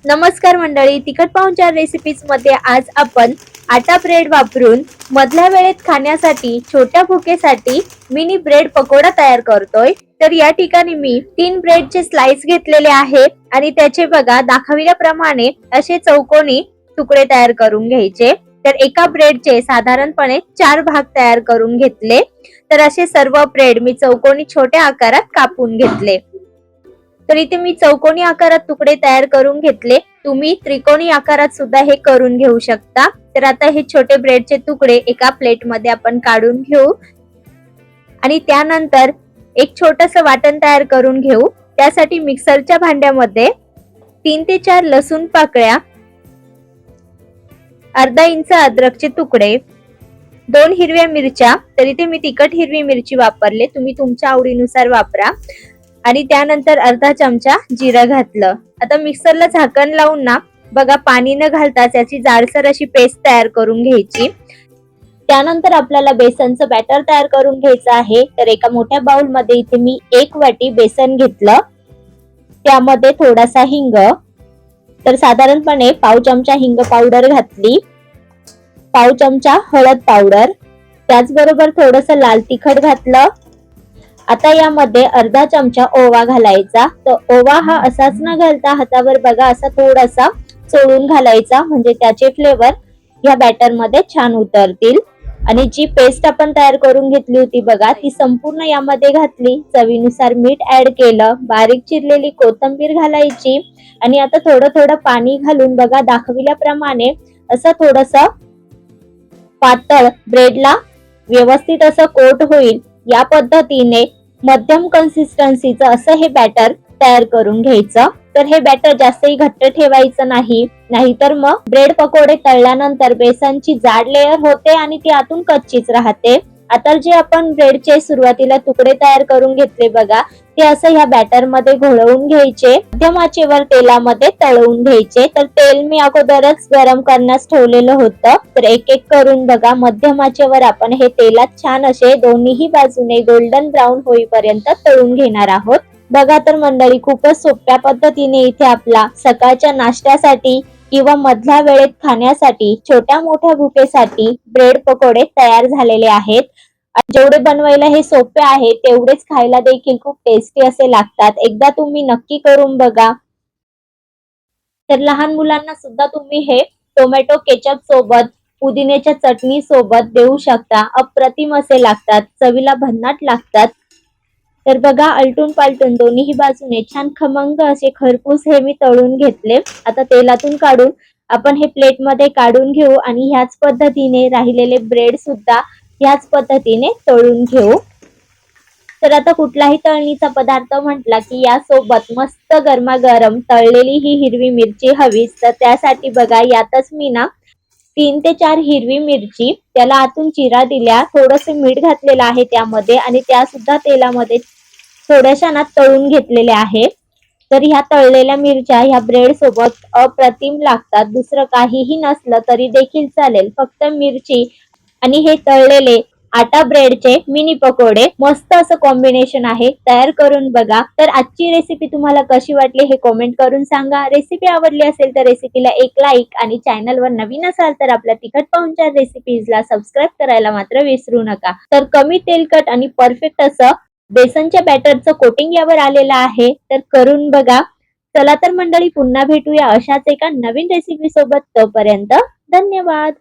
नमस्कार मंडळी, तिखट पाहुणचार रेसिपीज मध्ये आज आपण आटा ब्रेड वापरून मधल्या वेळेत खाण्यासाठी छोट्या भुकेसाठी मिनी ब्रेड पकोडा तयार करतोय। तर या ठिकाणी मी 3 ब्रेडचे स्लाइस घेतलेले आहे आणि त्याचे बघा दाखविल्याप्रमाणे असे चौकोनी तुकडे तयार करून घ्यायचे। तर एका ब्रेडचे साधारणपणे 4 भाग तयार करून घेतले। तर असे सर्व ब्रेड मी चौकोनी छोट्या आकारात कापून घेतले। तर इथे मी चौकोनी आकारात तुकडे तयार करून घेतले, तुम्ही त्रिकोणी आकारात सुद्धा हे करून घेऊ शकता। तर आता हे छोटे ब्रेडचे तुकडे एका प्लेट मध्ये आपण काढून घेऊ आणि त्यानंतर एक छोटंसं वाटण तयार करून घेऊ। त्यासाठी मिक्सरच्या भांड्यामध्ये 3 ते 4 लसूण पाकळ्या, अर्धा इंच अद्रकचे तुकडे, 2 हिरव्या मिरच्या, तर इथे मी तिखट हिरवी मिरची वापरले, तुम्ही तुमच्या आवडीनुसार वापरा, आणि त्यानंतर अर्धा चमचा जिरा घातलं। आता मिक्सरला झाकण लावून ना बघा पाणी न घालता त्याची जाडसर अशी पेस्ट तयार करून घ्यायची। त्यानंतर आपल्याला बेसनचं बॅटर तयार करून घ्यायचं आहे। तर एका मोठ्या बाउल मध्ये इथे मी 1 वाटी बेसन घेतलं, त्यामध्ये थोडासा हिंग, तर साधारणपणे पाव चमचा हिंग पावडर घातली, पाव चमचा हळद पावडर, त्याचबरोबर थोडंसं लाल तिखट घातलं। आता यामध्ये अर्धा चमचा ओवा घालायचा। तर ओवा हा असाच न घालता हातावर बघा असा थोडासा चोळून घालायचा, म्हणजे त्याचे फ्लेवर या बॅटर मध्ये छान उतरतील। आणि जी पेस्ट आपण तयार करून घेतली होती बघा ती संपूर्ण यामध्ये घातली, चवीनुसार मीठ ऍड केलं, बारीक चिरलेली कोथिंबीर घालायची आणि आता थोडं थोडं पाणी घालून बघा दाखविल्याप्रमाणे असं थोडंसं पातळ ब्रेडला व्यवस्थित असं कोट होईल या पद्धतीने मध्यम कन्सिस्टन्सीचं असं हे बॅटर तयार करून घ्यायचं। तर हे बॅटर जास्तही घट्ट ठेवायचं नाही, नाहीतर मग ब्रेड पकोडे तळल्यानंतर बेसनची जाड लेयर होते आणि ती आतून कच्चीच राहते। आता जे आपण ब्रेडचे सुरुवातीला तुकडे तयार करून घेतले बघा ते असं ह्या बॅटर मध्ये घोळवून घ्यायचे, मध्यम आचेवर तेलामध्ये तळवून घ्यायचे। तर तेल मी अगोदरच गरम करण्यास ठेवलेलं होतं, तर एक एक करून बघा मध्यम आचेवर आपण हे तेलात छान असे दोन्ही बाजूने गोल्डन ब्राऊन होईपर्यंत तळून घेणार आहोत। बघा तर मंडळी खूपच सोप्या पद्धतीने इथे आपला सकाळच्या नाश्त्यासाठी किंवा मधल्या वेळेत खाण्यासाठी छोट्या मोठ्या भुकेसाठी ब्रेड पकोडे तयार झालेले आहेत। जेवढे बनवायला हे सोपे आहे तेवढेच खायला देखील खूप टेस्टी असे लागतात। एकदा तुम्ही नक्की करून बघा। तर लहान मुलांना सुद्धा तुम्ही हे टोमॅटो केचप सोबत, पुदिन्याच्या चटणी सोबत देऊ शकता, अप्रतिम असे लागतात, चवीला भन्नाट लागतात। तर बघा आलटून पालटून दोन्ही बाजूने छान खमंग असे खरपूस हे मी तळून घेतले। आता तेलातून काढून आपण हे प्लेट मध्ये काढून घेऊ आणि ह्याच पद्धतीने राहिलेले ब्रेड सुद्धा ह्याच पद्धतीने तळून घेऊ। तर आता कुठलाही तळणीचा पदार्थ म्हटला की यासोबत मस्त गरमागरम तळलेली ही हिरवी मिरची हवीच। तर त्यासाठी बघा यातच मी ना 3 ते 4 हिरवी मिरची त्याला आतून चिरा दिल्या, थोडंसं मीठ घातलेलं आहे त्यामध्ये आणि त्या सुद्धा तेलामध्ये थोड्याशा ना तळून घेतलेल्या आहे। तर ह्या तळलेल्या मिरच्या ह्या ब्रेड सोबत अप्रतिम लागतात, दुसरं काहीही नसलं तरी देखील चालेल, फक्त मिरची आणि हे तळलेले आटा ब्रेडचे मिनी पकोडे मस्त असं कॉम्बिनेशन आहे, तयार करून बघा। तर आजची रेसिपी तुम्हाला कशी वाटली हे कमेंट करून सांगा। रेसिपी आवडली असेल तर रेसिपीला एक लाईक आणि चॅनलवर नवीन असाल तर आपल्या तिखट पाहुणचार रेसिपीजला सबस्क्राईब करायला मात्र विसरू नका। तर कमी तेलकट आणि परफेक्ट असं बेसनच्या बॅटरचं कोटिंग यावर आलेलं आहे, तर करून बघा। चला तर मंडळी पुन्हा भेटूया अशाच एका नवीन रेसिपी सोबत, तोपर्यंत धन्यवाद।